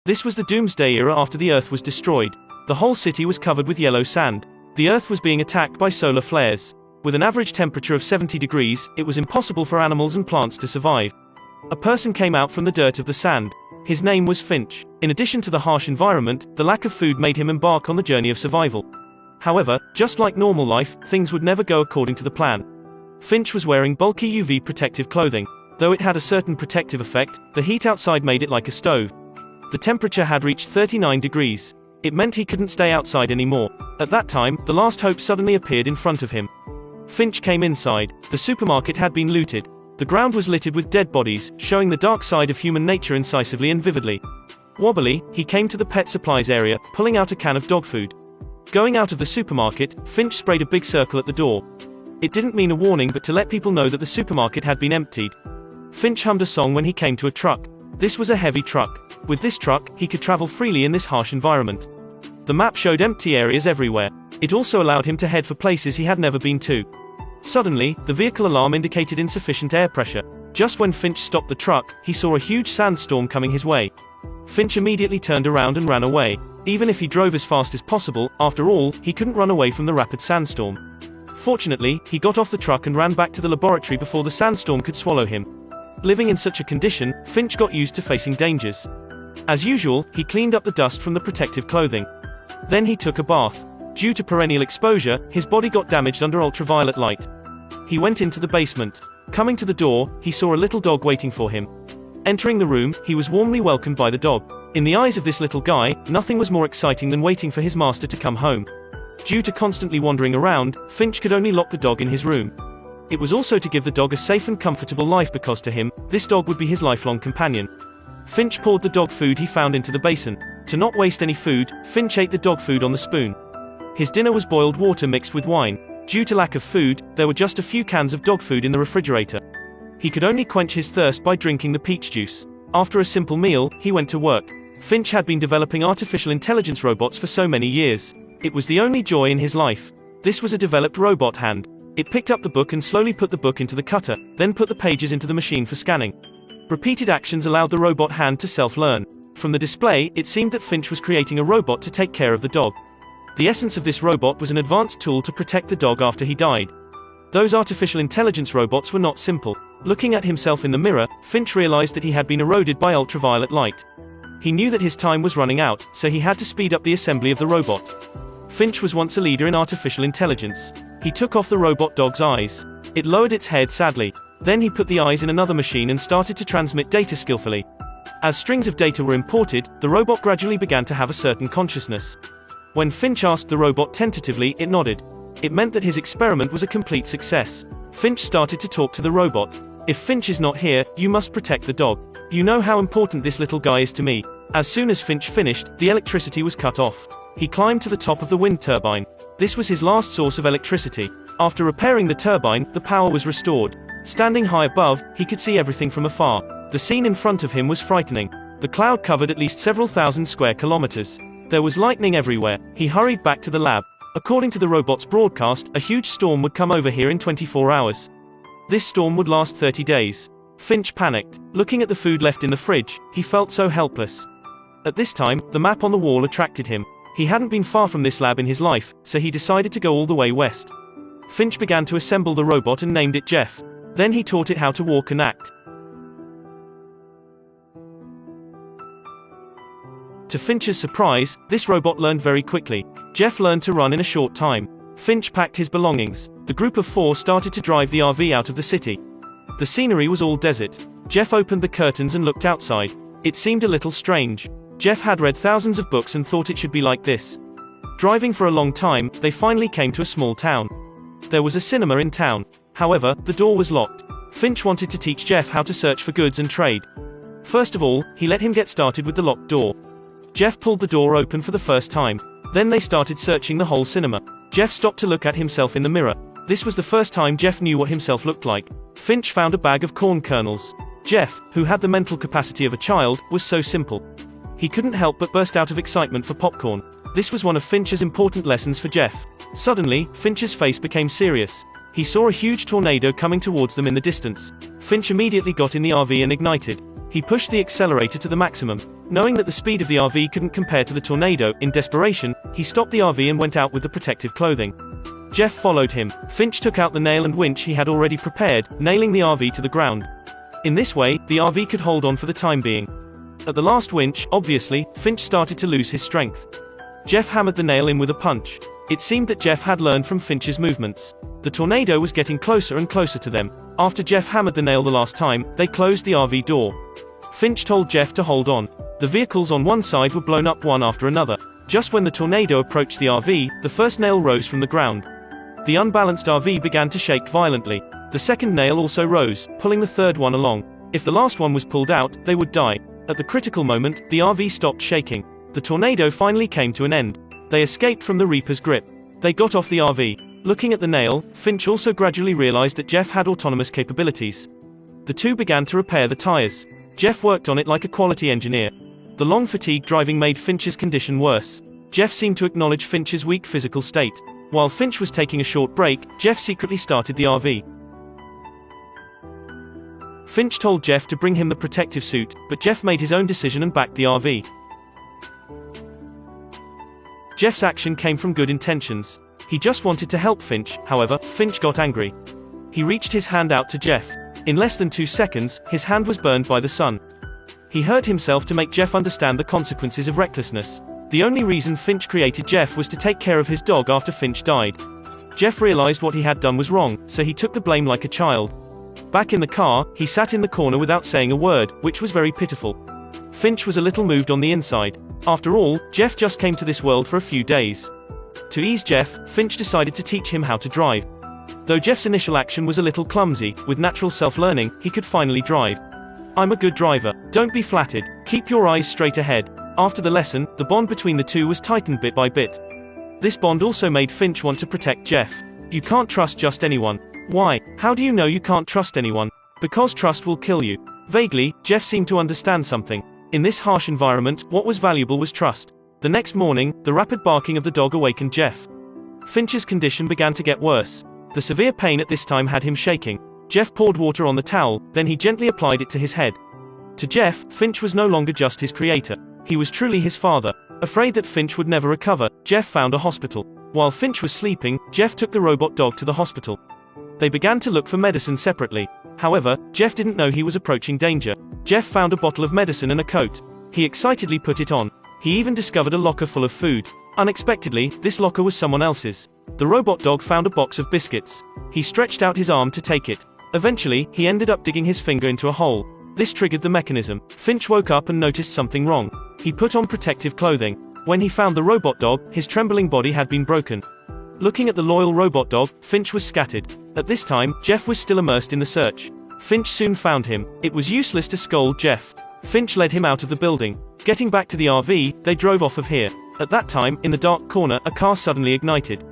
This was the Doomsday era after the Earth was destroyed. The whole city was covered with yellow sand. The Earth was being attacked by solar flares. With an average temperature of 70 degrees, it was impossible for animals and plants to survive. A person came out from the dirt of the sand. His name was Finch. In addition to the harsh environment, the lack of food made him embark on the journey of survival. However, just like normal life, things would never go according to the plan. Finch was wearing bulky UV protective clothing. Though it had a certain protective effect, the heat outside made it like a stove. The temperature had reached 39 degrees. It meant he couldn't stay outside anymore. At that time, the last hope suddenly appeared in front of him. Finch came inside. The supermarket had been looted. The ground was littered with dead bodies, showing the dark side of human nature incisively and vividly. Wobbly, he came to the pet supplies area, pulling out a can of dog food. Going out of the supermarket, Finch sprayed a big circle at the door. It didn't mean a warning but to let people know that the supermarket had been emptied. Finch hummed a song when he came to a truck. This was a heavy truck. With this truck, he could travel freely in this harsh environment. The map showed empty areas everywhere. It also allowed him to head for places he had never been to. Suddenly, the vehicle alarm indicated insufficient air pressure. Just when Finch stopped the truck, he saw a huge sandstorm coming his way. Finch immediately turned around and ran away. Even if he drove as fast as possible, after all, he couldn't run away from the rapid sandstorm. Fortunately, he got off the truck and ran back to the laboratory before the sandstorm could swallow him. Living in such a condition, Finch got used to facing dangers. As usual, he cleaned up the dust from the protective clothing. Then he took a bath. Due to perennial exposure, his body got damaged under ultraviolet light. He went into the basement. Coming to the door, he saw a little dog waiting for him. Entering the room, he was warmly welcomed by the dog. In the eyes of this little guy, nothing was more exciting than waiting for his master to come home. Due to constantly wandering around, Finch could only lock the dog in his room. It was also to give the dog a safe and comfortable life because to him, this dog would be his lifelong companion. Finch poured the dog food he found into the basin. To not waste any food, Finch ate the dog food on the spoon. His dinner was boiled water mixed with wine. Due to lack of food, there were just a few cans of dog food in the refrigerator. He could only quench his thirst by drinking the peach juice. After a simple meal, he went to work. Finch had been developing artificial intelligence robots for so many years. It was the only joy in his life. This was a developed robot hand. It picked up the book and slowly put the book into the cutter, then put the pages into the machine for scanning. Repeated actions allowed the robot hand to self-learn. From the display, it seemed that Finch was creating a robot to take care of the dog. The essence of this robot was an advanced tool to protect the dog after he died. Those artificial intelligence robots were not simple. Looking at himself in the mirror, Finch realized that he had been eroded by ultraviolet light. He knew that his time was running out, so he had to speed up the assembly of the robot. Finch was once a leader in artificial intelligence. He took off the robot dog's eyes. It lowered its head sadly. Then he put the eyes in another machine and started to transmit data skillfully. As strings of data were imported, the robot gradually began to have a certain consciousness. When Finch asked the robot tentatively, it nodded. It meant that his experiment was a complete success. Finch started to talk to the robot. If Finch is not here, you must protect the dog. You know how important this little guy is to me. As soon as Finch finished, the electricity was cut off. He climbed to the top of the wind turbine. This was his last source of electricity. After repairing the turbine, the power was restored. Standing high above, he could see everything from afar. The scene in front of him was frightening. The cloud covered at least several thousand square kilometers. There was lightning everywhere. He hurried back to the lab. According to the robot's broadcast, a huge storm would come over here in 24 hours. This storm would last 30 days. Finch panicked. Looking at the food left in the fridge, he felt so helpless. At this time, the map on the wall attracted him. He hadn't been far from this lab in his life, so he decided to go all the way west. Finch began to assemble the robot and named it Jeff. Then he taught it how to walk and act. To Finch's surprise, this robot learned very quickly. Jeff learned to run in a short time. Finch packed his belongings. The group of four started to drive the RV out of the city. The scenery was all desert. Jeff opened the curtains and looked outside. It seemed a little strange. Jeff had read thousands of books and thought it should be like this. Driving for a long time, they finally came to a small town. There was a cinema in town. However, the door was locked. Finch wanted to teach Jeff how to search for goods and trade. First of all, he let him get started with the locked door. Jeff pulled the door open for the first time. Then they started searching the whole cinema. Jeff stopped to look at himself in the mirror. This was the first time Jeff knew what himself looked like. Finch found a bag of corn kernels. Jeff, who had the mental capacity of a child, was so simple. He couldn't help but burst out of excitement for popcorn. This was one of Finch's important lessons for Jeff. Suddenly, Finch's face became serious. He saw a huge tornado coming towards them in the distance. Finch immediately got in the RV and ignited. He pushed the accelerator to the maximum. Knowing that the speed of the RV couldn't compare to the tornado, in desperation, he stopped the RV and went out with the protective clothing. Jeff followed him. Finch took out the nail and winch he had already prepared, nailing the RV to the ground. In this way, the RV could hold on for the time being. At the last winch, obviously, Finch started to lose his strength. Jeff hammered the nail in with a punch. It seemed that Jeff had learned from Finch's movements. The tornado was getting closer and closer to them. After Jeff hammered the nail the last time, they closed the RV door. Finch told Jeff to hold on. The vehicles on one side were blown up one after another. Just when the tornado approached the RV, the first nail rose from the ground. The unbalanced RV began to shake violently. The second nail also rose, pulling the third one along. If the last one was pulled out, they would die. At the critical moment, the RV stopped shaking. The tornado finally came to an end. They escaped from the Reaper's grip. They got off the RV. Looking at the nail, Finch also gradually realized that Jeff had autonomous capabilities. The two began to repair the tires. Jeff worked on it like a quality engineer. The long fatigue driving made Finch's condition worse. Jeff seemed to acknowledge Finch's weak physical state. While Finch was taking a short break, Jeff secretly started the RV. Finch told Jeff to bring him the protective suit, but Jeff made his own decision and backed the RV. Jeff's action came from good intentions. He just wanted to help Finch. However, Finch got angry. He reached his hand out to Jeff. In less than 2 seconds, his hand was burned by the sun. He hurt himself to make Jeff understand the consequences of recklessness. The only reason Finch created Jeff was to take care of his dog after Finch died. Jeff realized what he had done was wrong, so he took the blame like a child. Back in the car, he sat in the corner without saying a word, which was very pitiful. Finch was a little moved on the inside. After all, Jeff just came to this world for a few days. To ease Jeff, Finch decided to teach him how to drive. Though Jeff's initial action was a little clumsy, with natural self-learning, he could finally drive. "I'm a good driver. Don't be flattered. Keep your eyes straight ahead." After the lesson, the bond between the two was tightened bit by bit. This bond also made Finch want to protect Jeff. You can't trust just anyone. Why? How do you know you can't trust anyone? Because trust will kill you. Vaguely, Jeff seemed to understand something. In this harsh environment, what was valuable was trust. The next morning, the rapid barking of the dog awakened Jeff. Finch's condition began to get worse. The severe pain at this time had him shaking. Jeff poured water on the towel, then he gently applied it to his head. To Jeff, Finch was no longer just his creator. He was truly his father. Afraid that Finch would never recover, Jeff found a hospital. While Finch was sleeping, Jeff took the robot dog to the hospital. They began to look for medicine separately. However, Jeff didn't know he was approaching danger. Jeff found a bottle of medicine and a coat. He excitedly put it on. He even discovered a locker full of food. Unexpectedly, this locker was someone else's. The robot dog found a box of biscuits. He stretched out his arm to take it. Eventually, he ended up digging his finger into a hole. This triggered the mechanism. Finch woke up and noticed something wrong. He put on protective clothing. When he found the robot dog, his trembling body had been broken. Looking at the loyal robot dog, Finch was scattered. At this time, Jeff was still immersed in the search. Finch soon found him. It was useless to scold Jeff. Finch led him out of the building. Getting back to the RV, they drove off of here. At that time, in the dark corner, a car suddenly ignited.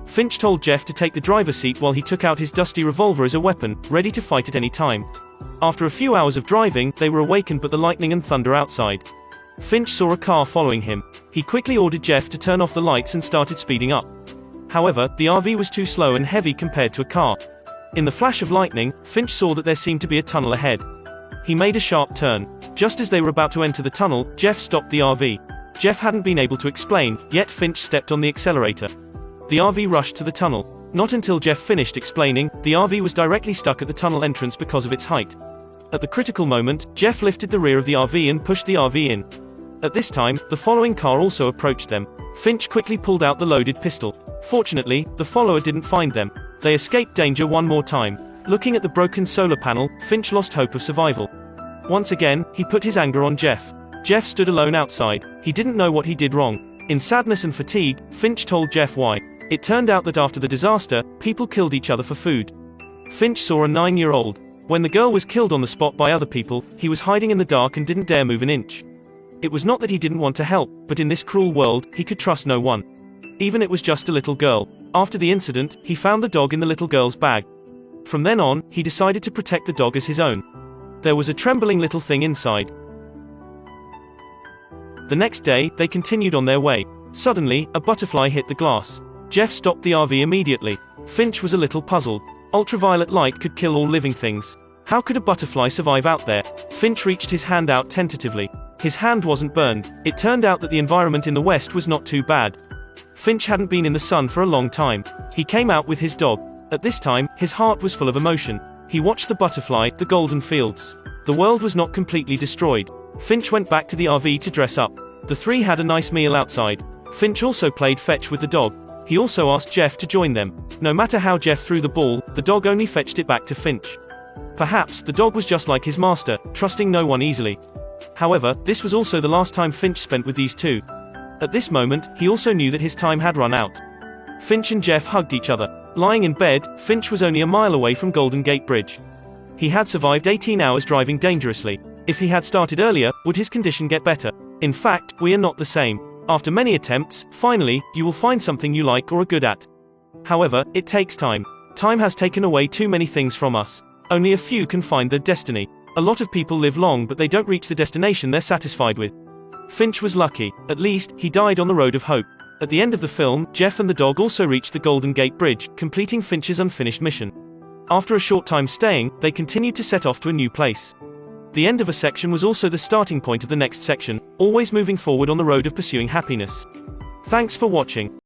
Finch told Jeff to take the driver's seat while he took out his dusty revolver as a weapon, ready to fight at any time. After a few hours of driving, they were awakened by the lightning and thunder outside. Finch saw a car following him. He quickly ordered Jeff to turn off the lights and started speeding up. However, the RV was too slow and heavy compared to a car. In the flash of lightning, Finch saw that there seemed to be a tunnel ahead. He made a sharp turn. Just as they were about to enter the tunnel, Jeff stopped the RV. Jeff hadn't been able to explain, yet Finch stepped on the accelerator. The RV rushed to the tunnel. Not until Jeff finished explaining, the RV was directly stuck at the tunnel entrance because of its height. At the critical moment, Jeff lifted the rear of the RV and pushed the RV in. At this time, the following car also approached them. Finch quickly pulled out the loaded pistol. Fortunately, the follower didn't find them. They escaped danger one more time. Looking at the broken solar panel, Finch lost hope of survival. Once again, he put his anger on Jeff. Jeff stood alone outside. He didn't know what he did wrong. In sadness and fatigue, Finch told Jeff why. It turned out that after the disaster, people killed each other for food. Finch saw a 9-year-old. When the girl was killed on the spot by other people, he was hiding in the dark and didn't dare move an inch. It was not that he didn't want to help, but in this cruel world, he could trust no one. Even it was just a little girl. After the incident, he found the dog in the little girl's bag. From then on, he decided to protect the dog as his own. There was a trembling little thing inside. The next day, they continued on their way. Suddenly, a butterfly hit the glass. Jeff stopped the RV immediately. Finch was a little puzzled. Ultraviolet light could kill all living things. How could a butterfly survive out there? Finch reached his hand out tentatively. His hand wasn't burned. It turned out that the environment in the west was not too bad. Finch hadn't been in the sun for a long time. He came out with his dog. At this time, his heart was full of emotion. He watched the butterfly, the golden fields. The world was not completely destroyed. Finch went back to the RV to dress up. The three had a nice meal outside. Finch also played fetch with the dog. He also asked Jeff to join them. No matter how Jeff threw the ball, the dog only fetched it back to Finch. Perhaps the dog was just like his master, trusting no one easily. However, this was also the last time Finch spent with these two. At this moment, he also knew that his time had run out. Finch and Jeff hugged each other. Lying in bed, Finch was only a mile away from Golden Gate Bridge. He had survived 18 hours driving dangerously. If he had started earlier, would his condition get better? In fact, we are not the same. After many attempts, finally, you will find something you like or are good at. However, it takes time. Time has taken away too many things from us. Only a few can find their destiny. A lot of people live long but they don't reach the destination they're satisfied with. Finch was lucky. At least, he died on the road of hope. At the end of the film, Jeff and the dog also reached the Golden Gate Bridge, completing Finch's unfinished mission. After a short time staying, they continued to set off to a new place. The end of a section was also the starting point of the next section, always moving forward on the road of pursuing happiness. Thanks for watching.